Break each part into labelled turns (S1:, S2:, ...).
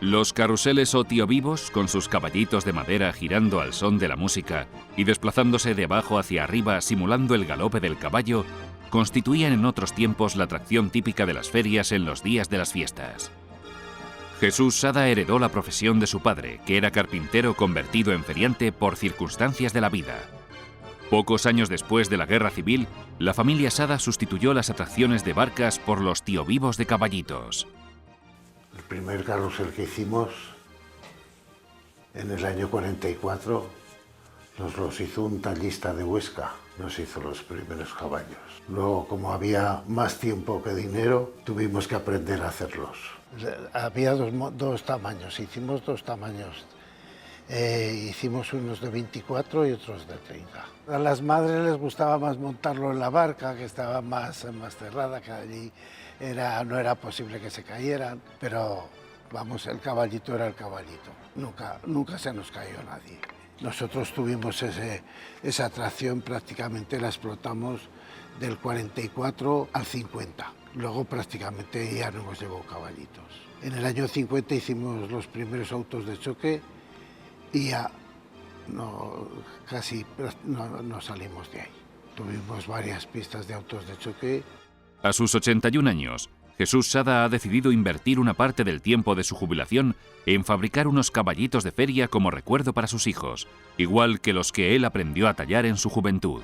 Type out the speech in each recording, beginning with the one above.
S1: Los carruseles o tiovivos, con sus caballitos de madera girando al son de la música y desplazándose de abajo hacia arriba simulando el galope del caballo, constituían en otros tiempos la atracción típica de las ferias en los días de las fiestas. Jesús Sada heredó la profesión de su padre, que era carpintero convertido en feriante por circunstancias de la vida. Pocos años después de la Guerra Civil, la familia Sada sustituyó las atracciones de barcas por los tiovivos de caballitos.
S2: El primer carrusel que hicimos en el año 44 nos los hizo un tallista de Huesca, nos hizo los primeros caballos. Luego, como había más tiempo que dinero, tuvimos que aprender a hacerlos. Había dos tamaños, hicimos dos tamaños. Hicimos unos de 24 y otros de 30. A las madres les gustaba más montarlo en la barca, que estaba más cerrada, que allí no era posible que se cayeran, pero vamos, el caballito era el caballito. Nunca se nos cayó nadie. Nosotros tuvimos esa atracción, prácticamente la explotamos del 44 al 50. Luego prácticamente ya no hemos llevado caballitos. En el año 50 hicimos los primeros autos de choque y ya casi no salimos de ahí. Tuvimos varias pistas de autos de choque.
S1: A sus 81 años, Jesús Sada ha decidido invertir una parte del tiempo de su jubilación en fabricar unos caballitos de feria como recuerdo para sus hijos, igual que los que él aprendió a tallar en su juventud.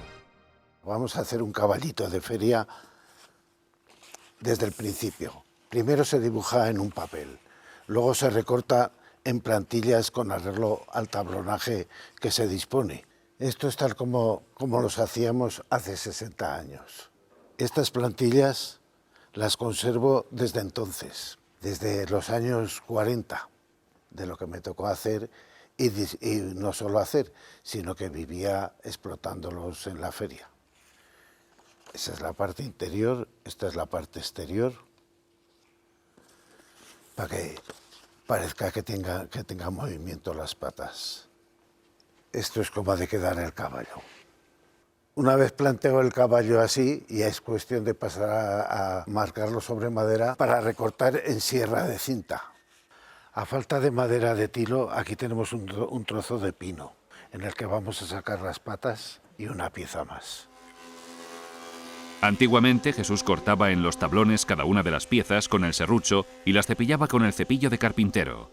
S2: Vamos a hacer un caballito de feria desde el principio. Primero se dibuja en un papel, luego se recorta en plantillas con arreglo al tablonaje que se dispone. Esto es tal como los hacíamos hace 60 años. Estas plantillas las conservo desde entonces, desde los años 40, de lo que me tocó hacer, y no solo hacer, sino que vivía explotándolos en la feria. Esa es la parte interior, esta es la parte exterior, para que parezca que tenga movimiento las patas. Esto es como ha de quedar el caballo. Una vez planteo el caballo así, ya es cuestión de pasar a marcarlo sobre madera para recortar en sierra de cinta. A falta de madera de tilo, aquí tenemos un trozo de pino, en el que vamos a sacar las patas y una pieza más.
S1: Antiguamente, Jesús cortaba en los tablones cada una de las piezas con el serrucho y las cepillaba con el cepillo de carpintero.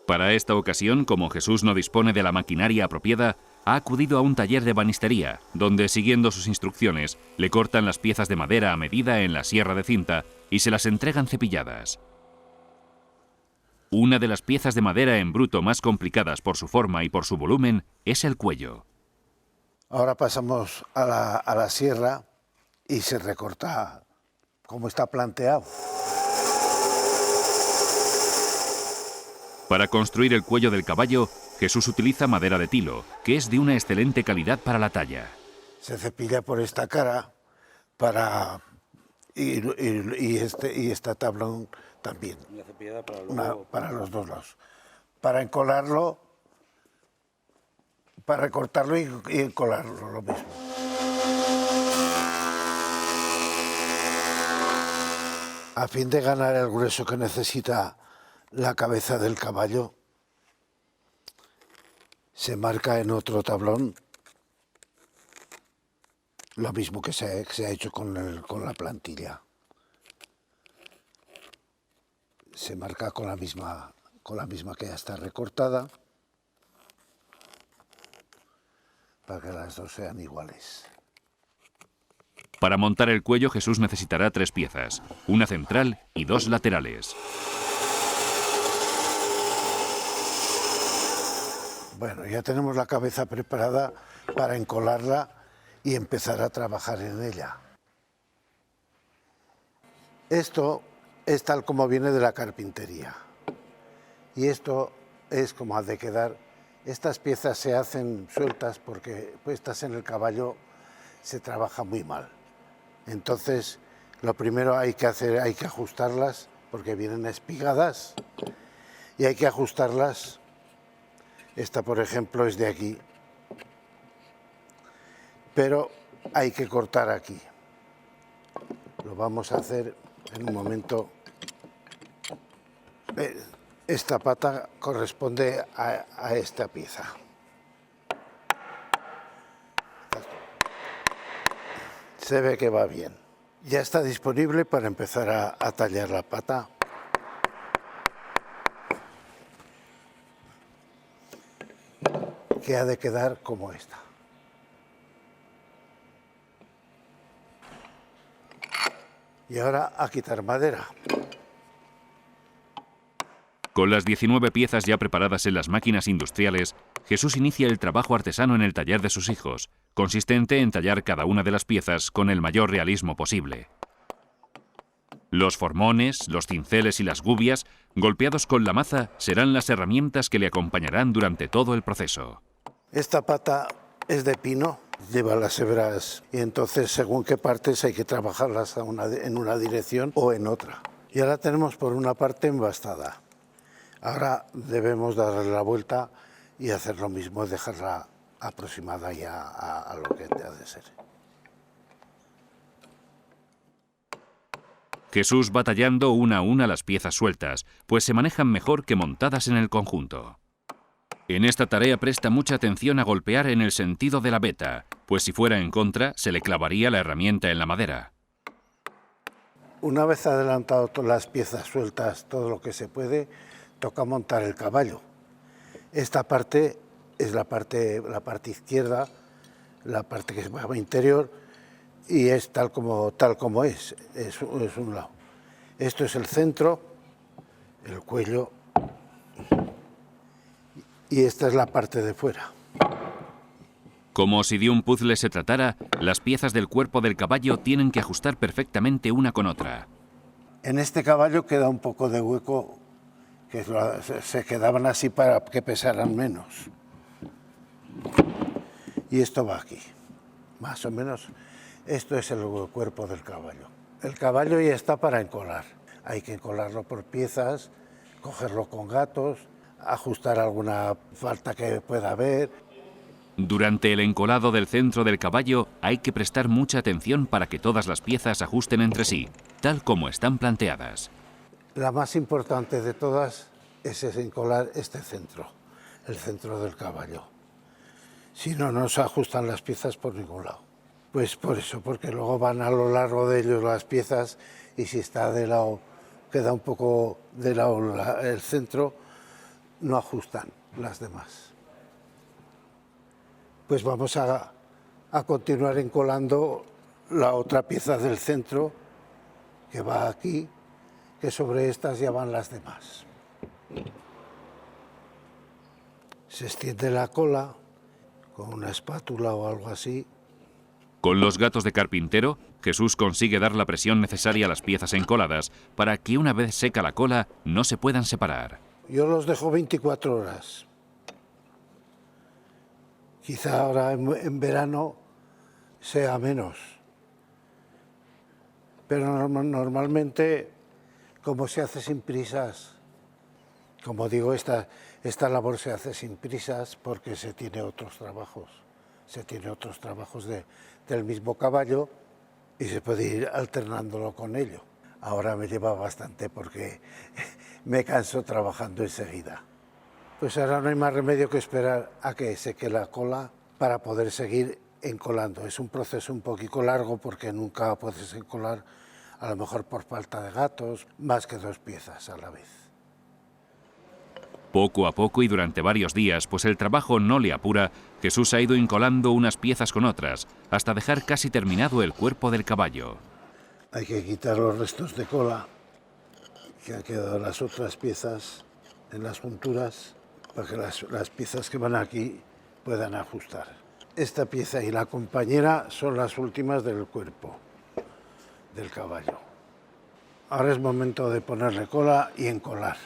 S1: Para esta ocasión, como Jesús no dispone de la maquinaria apropiada, ha acudido a un taller de banistería, donde, siguiendo sus instrucciones, le cortan las piezas de madera a medida en la sierra de cinta y se las entregan cepilladas. Una de las piezas de madera en bruto más complicadas por su forma y por su volumen es el cuello.
S2: Ahora pasamos a la sierra y se recorta como está planteado.
S1: Para construir el cuello del caballo, Jesús utiliza madera de tilo, que es de una excelente calidad para la talla.
S2: Se cepilla por esta cara y esta tablón también.
S3: Y la cepillada
S2: para los dos lados. Para encolarlo, para recortarlo y encolarlo, lo mismo. A fin de ganar el grueso que necesita la cabeza del caballo, se marca en otro tablón lo mismo que se ha hecho con la plantilla. Se marca con la misma que ya está recortada, para que las dos sean iguales.
S1: Para montar el cuello, Jesús necesitará 3 piezas, una central y 2 laterales.
S2: Bueno, ya tenemos la cabeza preparada para encolarla y empezar a trabajar en ella. Esto es tal como viene de la carpintería. Y esto es como ha de quedar. Estas piezas se hacen sueltas porque puestas en el caballo se trabaja muy mal. Entonces, lo primero hay que ajustarlas porque vienen espigadas y hay que ajustarlas. Esta, por ejemplo, es de aquí, pero hay que cortar aquí. Lo vamos a hacer en un momento. Esta pata corresponde a esta pieza. Se ve que va bien. Ya está disponible para empezar a tallar la pata. Que ha de quedar como esta. Y ahora a quitar madera.
S1: Con las 19 piezas ya preparadas en las máquinas industriales, Jesús inicia el trabajo artesano en el taller de sus hijos, consistente en tallar cada una de las piezas con el mayor realismo posible. Los formones, los cinceles y las gubias, golpeados con la maza, serán las herramientas que le acompañarán durante todo el proceso.
S2: Esta pata es de pino, lleva las hebras y entonces según qué partes hay que trabajarlas en una dirección o en otra. Ya la tenemos por una parte embastada. Ahora debemos darle la vuelta y hacer lo mismo, dejarla aproximada ya a lo que ha de ser.
S1: Jesús va tallando una a una las piezas sueltas, pues se manejan mejor que montadas en el conjunto. En esta tarea presta mucha atención a golpear en el sentido de la veta, pues si fuera en contra, se le clavaría la herramienta en la madera.
S2: Una vez adelantado todas las piezas sueltas, todo lo que se puede, toca montar el caballo. Esta parte es la parte izquierda, la parte que va interior, y es tal como es un lado. Esto es el centro, el cuello, y esta es la parte de fuera.
S1: Como si de un puzzle se tratara, las piezas del cuerpo del caballo tienen que ajustar perfectamente una con otra.
S2: En este caballo queda un poco de hueco, que se quedaban así para que pesaran menos. Y esto va aquí, más o menos. Esto es el cuerpo del caballo. El caballo ya está para encolar. Hay que encolarlo por piezas, cogerlo con gatos, ajustar alguna falta que pueda haber.
S1: Durante el encolado del centro del caballo hay que prestar mucha atención para que todas las piezas ajusten entre sí, tal como están planteadas.
S2: La más importante de todas es encolar este centro, el centro del caballo. Si no, no se ajustan las piezas por ningún lado. Pues por eso, porque luego van a lo largo de ellos las piezas y si está de lado, queda un poco de lado el centro, no ajustan las demás. Pues vamos a continuar encolando la otra pieza del centro que va aquí, que sobre estas ya van las demás. Se extiende la cola con una espátula o algo así.
S1: Con los gatos de carpintero, Jesús consigue dar la presión necesaria a las piezas encoladas para que una vez seca la cola no se puedan separar.
S2: Yo los dejo 24 horas. Quizá ahora en verano sea menos. Pero normalmente, como se hace sin prisas, como digo, esta labor se hace sin prisas porque se tiene otros trabajos. Se tiene otros trabajos del mismo caballo y se puede ir alternándolo con ello. Ahora me lleva bastante porque me canso trabajando enseguida. Pues ahora no hay más remedio que esperar a que seque la cola para poder seguir encolando. Es un proceso un poquito largo porque nunca puedes encolar, a lo mejor por falta de gatos, más que 2 piezas a la vez.
S1: Poco a poco y durante varios días, pues el trabajo no le apura, Jesús ha ido encolando unas piezas con otras, hasta dejar casi terminado el cuerpo del caballo.
S2: Hay que quitar los restos de cola que han quedado en las otras piezas, en las junturas, para que las piezas que van aquí puedan ajustar. Esta pieza y la compañera son las últimas del cuerpo del caballo. Ahora es momento de ponerle cola y encolar.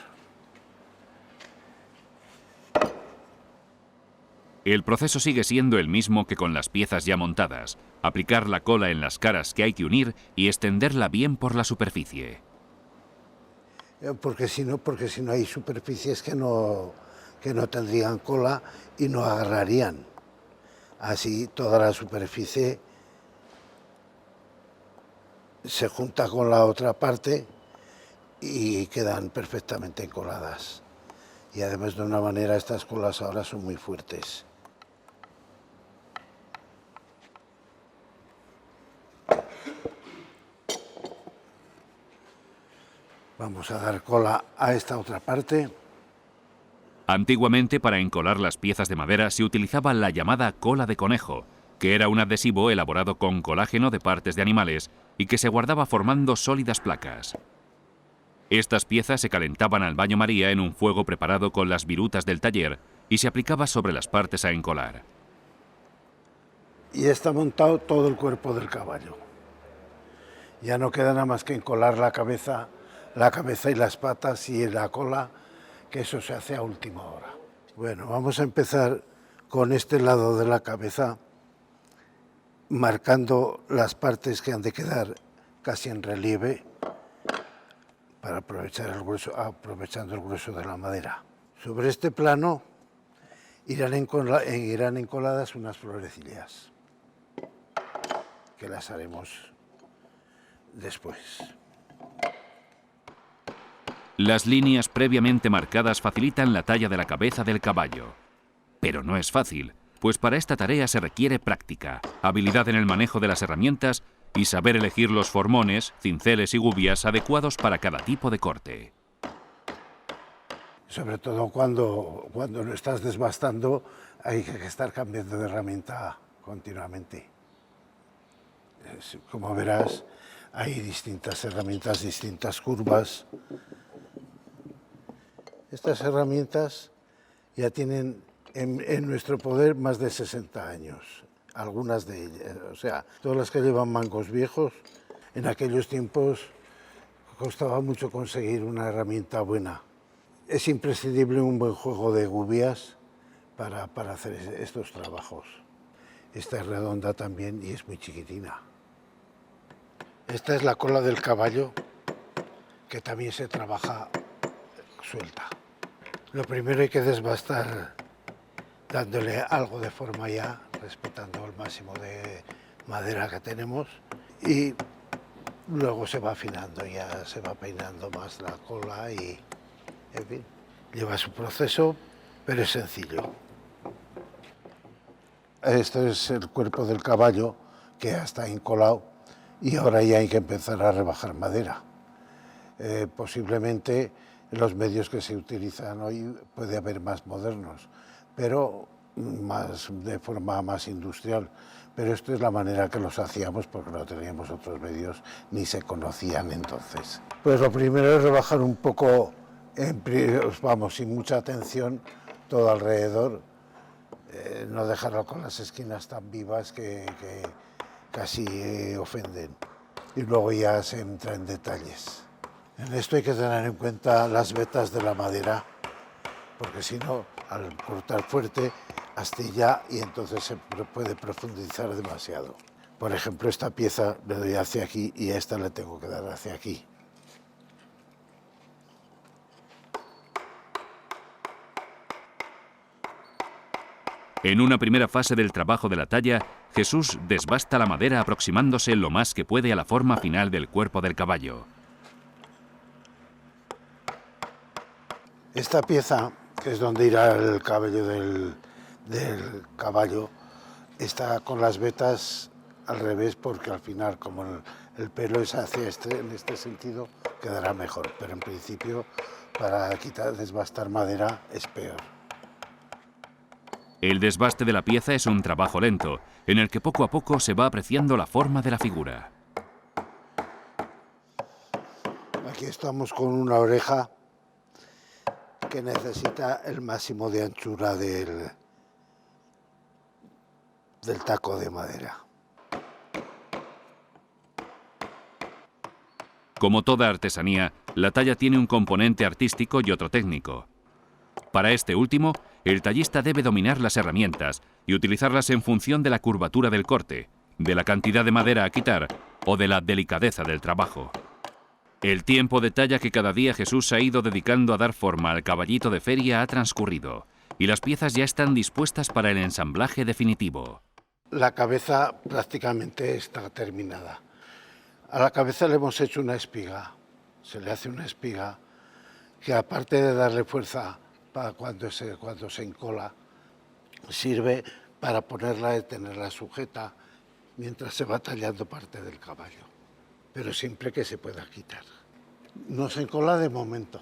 S1: El proceso sigue siendo el mismo que con las piezas ya montadas: aplicar la cola en las caras que hay que unir y extenderla bien por la superficie.
S2: Porque si no hay superficies que no tendrían cola y no agarrarían. Así toda la superficie se junta con la otra parte y quedan perfectamente encoladas. Y además de una manera estas colas ahora son muy fuertes. Vamos a dar cola a esta otra parte.
S1: Antiguamente, para encolar las piezas de madera se utilizaba la llamada cola de conejo, que era un adhesivo elaborado con colágeno de partes de animales y que se guardaba formando sólidas placas. Estas piezas se calentaban al baño María en un fuego preparado con las virutas del taller y se aplicaba sobre las partes a encolar.
S2: Y está montado todo el cuerpo del caballo. Ya no queda nada más que encolar la cabeza y las patas y la cola, que eso se hace a última hora. Bueno, vamos a empezar con este lado de la cabeza, marcando las partes que han de quedar casi en relieve para aprovechar el grueso, aprovechando el grueso de la madera. Sobre este plano irán encoladas unas florecillas, que las haremos después.
S1: Las líneas previamente marcadas facilitan la talla de la cabeza del caballo. Pero no es fácil, pues para esta tarea se requiere práctica, habilidad en el manejo de las herramientas y saber elegir los formones, cinceles y gubias adecuados para cada tipo de corte.
S2: Sobre todo cuando lo estás desbastando, hay que estar cambiando de herramienta continuamente. Como verás, hay distintas herramientas, distintas curvas. Estas herramientas ya tienen en nuestro poder más de 60 años, algunas de ellas. O sea, todas las que llevan mangos viejos, en aquellos tiempos costaba mucho conseguir una herramienta buena. Es imprescindible un buen juego de gubias para hacer estos trabajos. Esta es redonda también y es muy chiquitina. Esta es la cola del caballo, que también se trabaja suelta. Lo primero hay que desbastar dándole algo de forma ya, respetando el máximo de madera que tenemos, y luego se va afinando, ya se va peinando más la cola y, en fin, lleva su proceso, pero es sencillo. Este es el cuerpo del caballo que ya está encolado y ahora ya hay que empezar a rebajar madera. Posiblemente los medios que se utilizan hoy puede haber más modernos, pero de forma más industrial. Pero esto es la manera que los hacíamos porque no teníamos otros medios ni se conocían entonces. Pues lo primero es rebajar un poco, sin mucha atención, todo alrededor, no dejarlo con las esquinas tan vivas que casi ofenden. Y luego ya se entra en detalles. En esto hay que tener en cuenta las vetas de la madera, porque si no, al cortar fuerte, astilla y entonces se puede profundizar demasiado. Por ejemplo, esta pieza le doy hacia aquí y a esta le tengo que dar hacia aquí.
S1: En una primera fase del trabajo de la talla, Jesús desbasta la madera aproximándose lo más que puede a la forma final del cuerpo del caballo.
S2: Esta pieza, que es donde irá el cabello del caballo, está con las vetas al revés porque al final, como el pelo es hacia en este sentido, quedará mejor. Pero en principio, para desbastar madera es peor.
S1: El desbaste de la pieza es un trabajo lento, en el que poco a poco se va apreciando la forma de la figura.
S2: Aquí estamos con una oreja que necesita el máximo de anchura del taco de madera.
S1: Como toda artesanía, la talla tiene un componente artístico y otro técnico. Para este último, el tallista debe dominar las herramientas y utilizarlas en función de la curvatura del corte, de la cantidad de madera a quitar o de la delicadeza del trabajo. El tiempo de talla que cada día Jesús ha ido dedicando a dar forma al caballito de feria ha transcurrido y las piezas ya están dispuestas para el ensamblaje definitivo.
S2: La cabeza prácticamente está terminada. A la cabeza le hemos hecho una espiga. Se le hace una espiga que, aparte de darle fuerza para cuando se encola, sirve para ponerla y tenerla sujeta mientras se va tallando parte del caballo, pero siempre que se pueda quitar. No se encola de momento.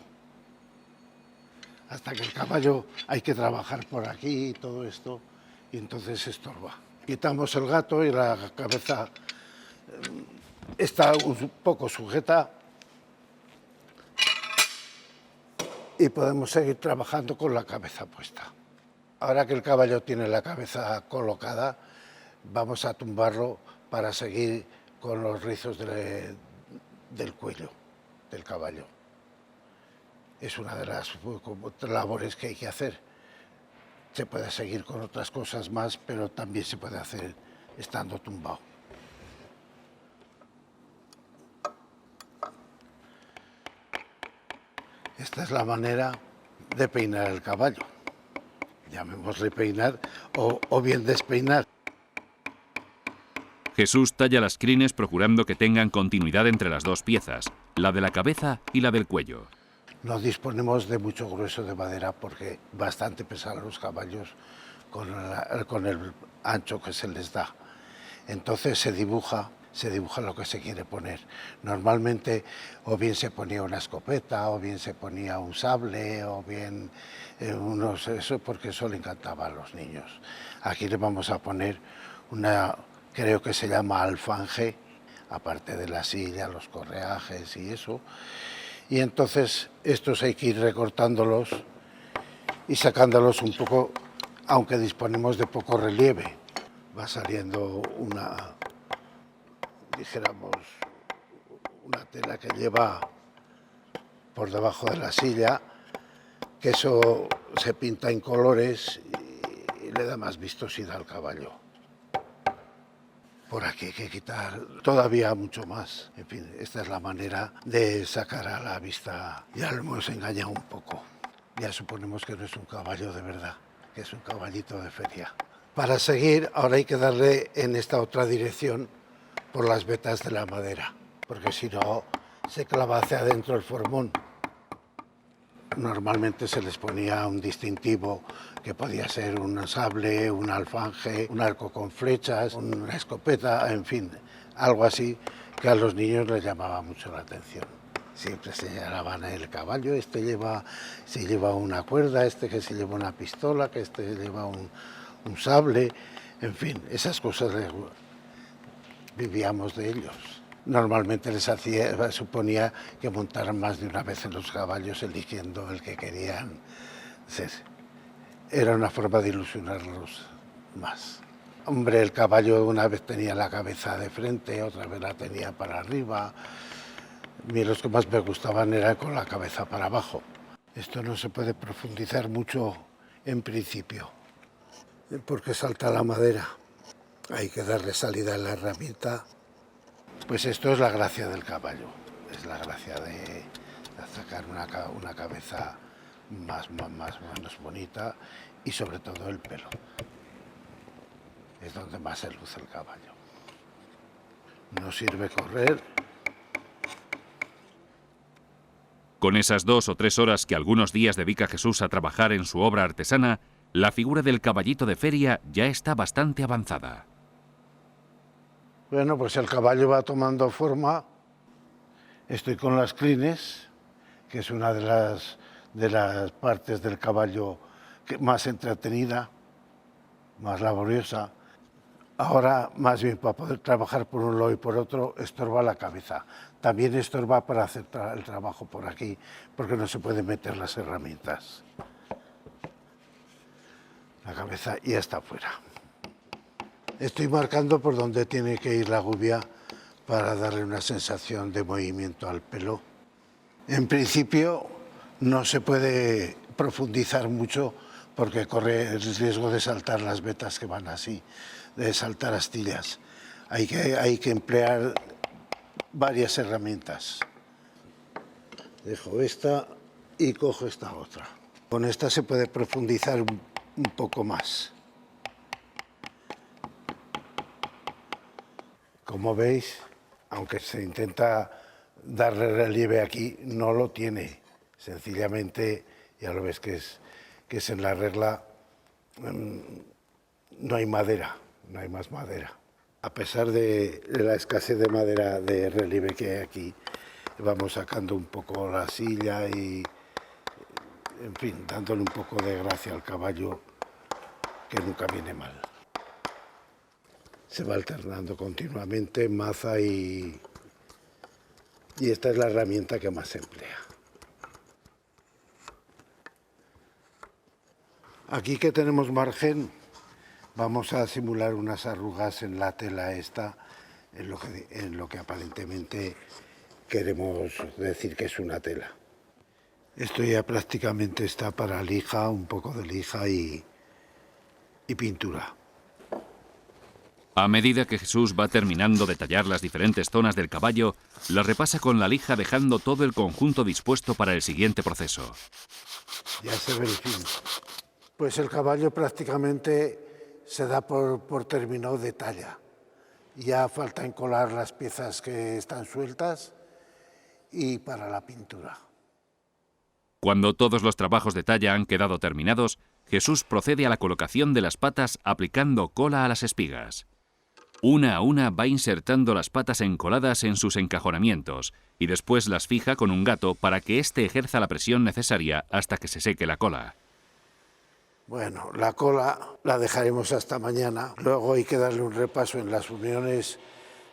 S2: Hasta que el caballo hay que trabajar por aquí y todo esto, y entonces se estorba. Quitamos el gato y la cabeza está un poco sujeta y podemos seguir trabajando con la cabeza puesta. Ahora que el caballo tiene la cabeza colocada, vamos a tumbarlo para seguir con los rizos del cuello del caballo. Es una de las labores que hay que hacer. Se puede seguir con otras cosas más, pero también se puede hacer estando tumbado. Esta es la manera de peinar el caballo. Llamémosle peinar o bien despeinar.
S1: Jesús talla las crines procurando que tengan continuidad entre las dos piezas, la de la cabeza y la del cuello.
S2: No disponemos de mucho grueso de madera porque bastante pesan los caballos con el ancho que se les da. Entonces se dibuja lo que se quiere poner. Normalmente o bien se ponía una escopeta, o bien se ponía un sable, o bien eso, porque eso le encantaba a los niños. Aquí le vamos a poner creo que se llama alfanje, aparte de la silla, los correajes y eso. Y entonces estos hay que ir recortándolos y sacándolos un poco, aunque disponemos de poco relieve. Va saliendo una tela que lleva por debajo de la silla, que eso se pinta en colores y le da más vistosidad al caballo. Por aquí hay que quitar todavía mucho más. En fin, esta es la manera de sacar a la vista. Ya lo hemos engañado un poco. Ya suponemos que no es un caballo de verdad, que es un caballito de feria. Para seguir, ahora hay que darle en esta otra dirección por las vetas de la madera, porque si no se clava hacia adentro el formón. Normalmente se les ponía un distintivo que podía ser un sable, un alfanje, un arco con flechas, una escopeta, en fin, algo así que a los niños les llamaba mucho la atención. Siempre señalaban el caballo, se lleva una cuerda, que se lleva una pistola, que lleva un sable, en fin, esas cosas vivíamos de ellos. Normalmente suponía que montaran más de una vez en los caballos eligiendo el que querían ser. Era una forma de ilusionarlos más. Hombre, el caballo una vez tenía la cabeza de frente, otra vez la tenía para arriba. A mí los que más me gustaban eran con la cabeza para abajo. Esto no se puede profundizar mucho en principio, porque salta la madera. Hay que darle salida a la herramienta. Pues esto es la gracia del caballo, es la gracia de sacar una cabeza más bonita y sobre todo el pelo. Es donde más se luce el caballo. No sirve correr.
S1: Con esas 2 o 3 horas que algunos días dedica Jesús a trabajar en su obra artesana, la figura del caballito de feria ya está bastante avanzada.
S2: Bueno, pues el caballo va tomando forma. Estoy con las crines, que es una de las partes del caballo más entretenida, más laboriosa. Ahora, más bien, para poder trabajar por un lado y por otro, estorba la cabeza. También estorba para hacer el trabajo por aquí, porque no se pueden meter las herramientas. La cabeza ya está fuera. Estoy marcando por donde tiene que ir la gubia para darle una sensación de movimiento al pelo. En principio no se puede profundizar mucho porque corre el riesgo de saltar las vetas que van así, de saltar astillas. Hay que emplear varias herramientas. Dejo esta y cojo esta otra. Con esta se puede profundizar un poco más. Como veis, aunque se intenta darle relieve aquí, no lo tiene. Sencillamente, ya lo ves que que es en la regla, no hay madera, no hay más madera. A pesar de la escasez de madera de relieve que hay aquí, vamos sacando un poco la silla y, en fin, dándole un poco de gracia al caballo, que nunca viene mal. Se va alternando continuamente maza y esta es la herramienta que más se emplea. Aquí que tenemos margen, vamos a simular unas arrugas en la tela esta, en lo que aparentemente queremos decir que es una tela. Esto ya prácticamente está para lija, un poco de lija y pintura.
S1: A medida que Jesús va terminando de tallar las diferentes zonas del caballo, las repasa con la lija dejando todo el conjunto dispuesto para el siguiente proceso.
S2: Ya se ve el fin. Pues el caballo prácticamente se da por terminado de talla. Ya falta encolar las piezas que están sueltas y para la pintura.
S1: Cuando todos los trabajos de talla han quedado terminados, Jesús procede a la colocación de las patas aplicando cola a las espigas. Una a una va insertando las patas encoladas en sus encajonamientos y después las fija con un gato para que éste ejerza la presión necesaria hasta que se seque la cola.
S2: Bueno, la cola la dejaremos hasta mañana. Luego hay que darle un repaso en las uniones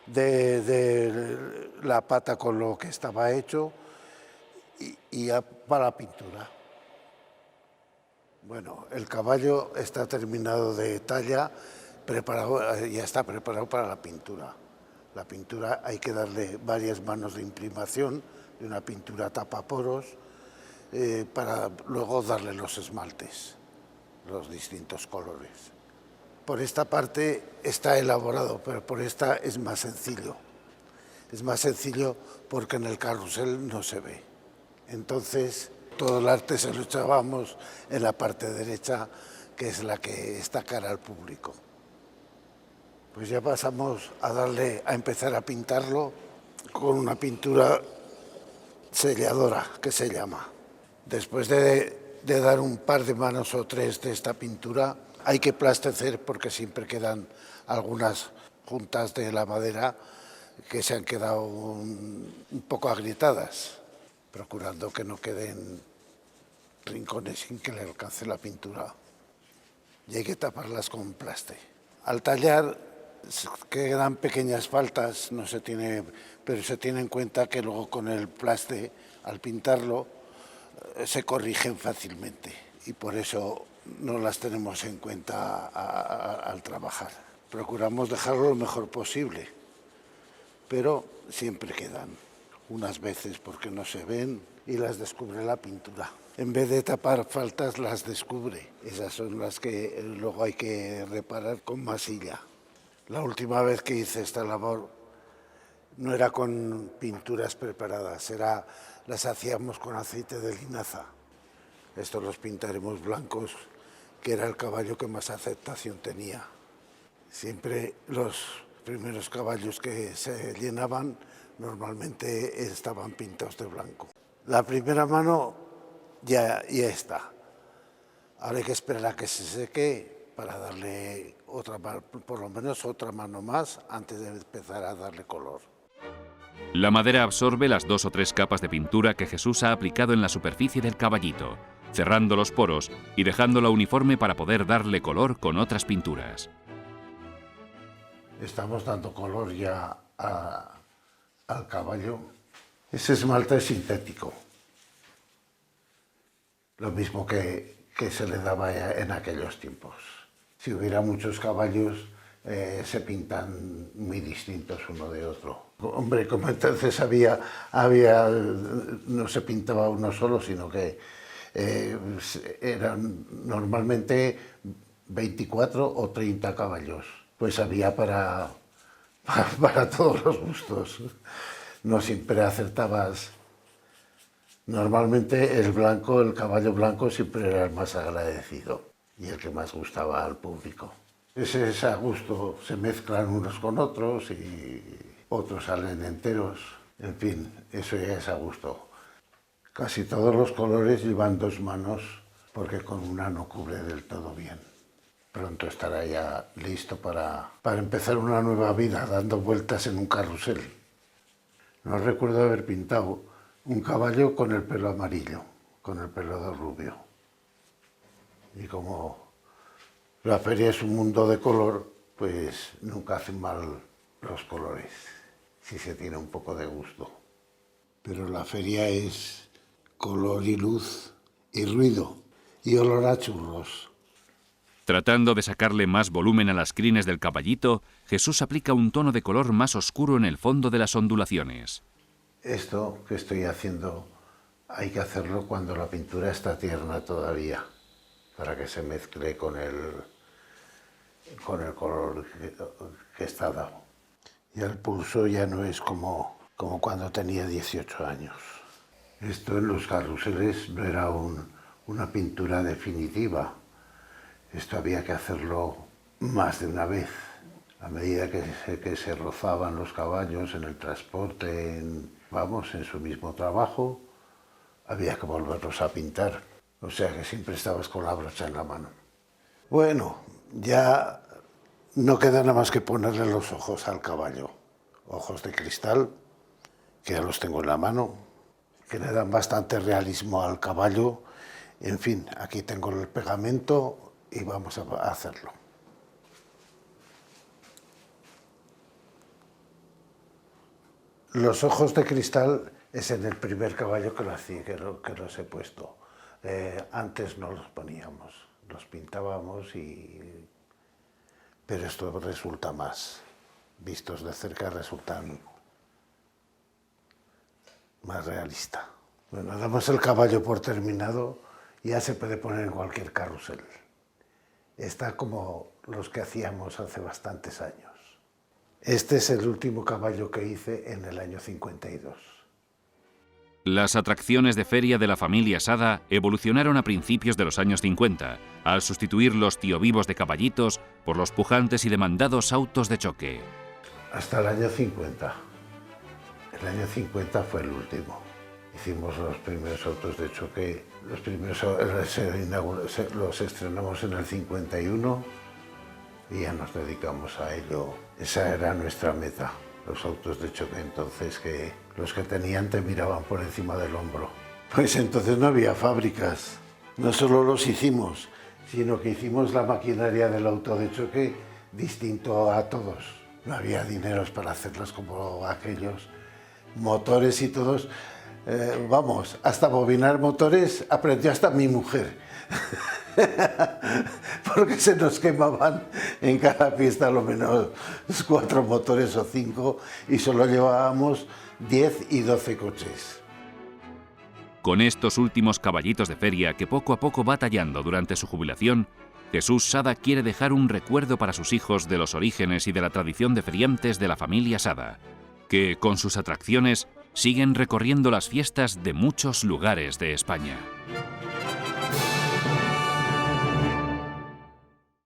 S2: de la pata con lo que estaba hecho y ya para la pintura. Bueno, el caballo está terminado de talla, ya está preparado para la pintura. La pintura hay que darle varias manos de imprimación de una pintura tapaporos para luego darle los esmaltes, los distintos colores. Por esta parte está elaborado, pero por esta es más sencillo. Es más sencillo porque en el carrusel no se ve. Entonces, todo el arte se lo echábamos en la parte derecha, que es la que está cara al público. Pues ya pasamos a empezar a pintarlo con una pintura selladora, que se llama. Después de dar un par de manos o tres de esta pintura, hay que plastecer porque siempre quedan algunas juntas de la madera que se han quedado un poco agrietadas, procurando que no queden rincones sin que le alcance la pintura. Y hay que taparlas con plaste. Al tallar quedan pequeñas faltas, pero se tiene en cuenta que luego con el plaste, al pintarlo, se corrigen fácilmente y por eso no las tenemos en cuenta al trabajar. Procuramos dejarlo lo mejor posible, pero siempre quedan unas veces porque no se ven y las descubre la pintura. En vez de tapar faltas, las descubre. Esas son las que luego hay que reparar con masilla. La última vez que hice esta labor no era con pinturas preparadas, las hacíamos con aceite de linaza. Estos los pintaremos blancos, que era el caballo que más aceptación tenía. Siempre los primeros caballos que se llenaban normalmente estaban pintados de blanco. La primera mano ya está. Ahora hay que esperar a que se seque para darle por lo menos otra mano más antes de empezar a darle color.
S1: La madera absorbe las 2 o 3 capas de pintura que Jesús ha aplicado en la superficie del caballito, cerrando los poros y dejándola uniforme para poder darle color con otras pinturas.
S2: Estamos dando color ya al caballo. Ese esmalte es sintético, lo mismo que se le daba en aquellos tiempos. Si hubiera muchos caballos, se pintan muy distintos uno de otro. Hombre, como entonces no se pintaba uno solo, sino que eran normalmente 24 o 30 caballos. Pues había para todos los gustos. No siempre acertabas. Normalmente el caballo blanco siempre era el más agradecido y el que más gustaba al público. Ese es a gusto, se mezclan unos con otros y otros salen enteros. En fin, eso ya es a gusto. Casi todos los colores llevan 2 manos porque con una no cubre del todo bien. Pronto estará ya listo para empezar una nueva vida, dando vueltas en un carrusel. No recuerdo haber pintado un caballo con el pelo amarillo, con el pelo de rubio. Y como la feria es un mundo de color, pues nunca hacen mal los colores, si se tiene un poco de gusto. Pero la feria es color y luz y ruido y olor a churros.
S1: Tratando de sacarle más volumen a las crines del caballito, Jesús aplica un tono de color más oscuro en el fondo de las ondulaciones.
S2: Esto que estoy haciendo hay que hacerlo cuando la pintura está tierna todavía, para que se mezcle con el color que está dado. Y el pulso ya no es como cuando tenía 18 años. Esto en los carruseles no era una pintura definitiva. Esto había que hacerlo más de una vez. A medida que se rozaban los caballos en el transporte, en su mismo trabajo, había que volverlos a pintar. O sea que siempre estabas con la brocha en la mano. Bueno, ya no queda nada más que ponerle los ojos al caballo. Ojos de cristal, que ya los tengo en la mano, que le dan bastante realismo al caballo. En fin, aquí tengo el pegamento y vamos a hacerlo. Los ojos de cristal es en el primer caballo que los he puesto. Antes no los poníamos, los pintábamos, pero esto resulta más. Vistos de cerca resultan más realista. Bueno, damos el caballo por terminado y ya se puede poner en cualquier carrusel. Está como los que hacíamos hace bastantes años. Este es el último caballo que hice en el año 52.
S1: Las atracciones de feria de la familia Sada evolucionaron a principios de los años 50, al sustituir los tiovivos de caballitos por los pujantes y demandados autos de choque.
S2: Hasta el año 50. El año 50 fue el último. Hicimos los primeros autos de choque, los estrenamos en el 51 y ya nos dedicamos a ello. Esa era nuestra meta, los autos de choque entonces, que los que tenían te miraban por encima del hombro. Pues entonces no había fábricas, no solo los hicimos, sino que hicimos la maquinaria del auto de choque distinto a todos. No había dineros para hacerlos como aquellos, motores y todos. Hasta bobinar motores aprendió hasta mi mujer, porque se nos quemaban en cada fiesta a lo menos 4 motores o 5 y solo llevábamos 10 y 12 coches.
S1: Con estos últimos caballitos de feria que poco a poco va tallando durante su jubilación, Jesús Sada quiere dejar un recuerdo para sus hijos de los orígenes y de la tradición de feriantes de la familia Sada, que con sus atracciones siguen recorriendo las fiestas de muchos lugares de España.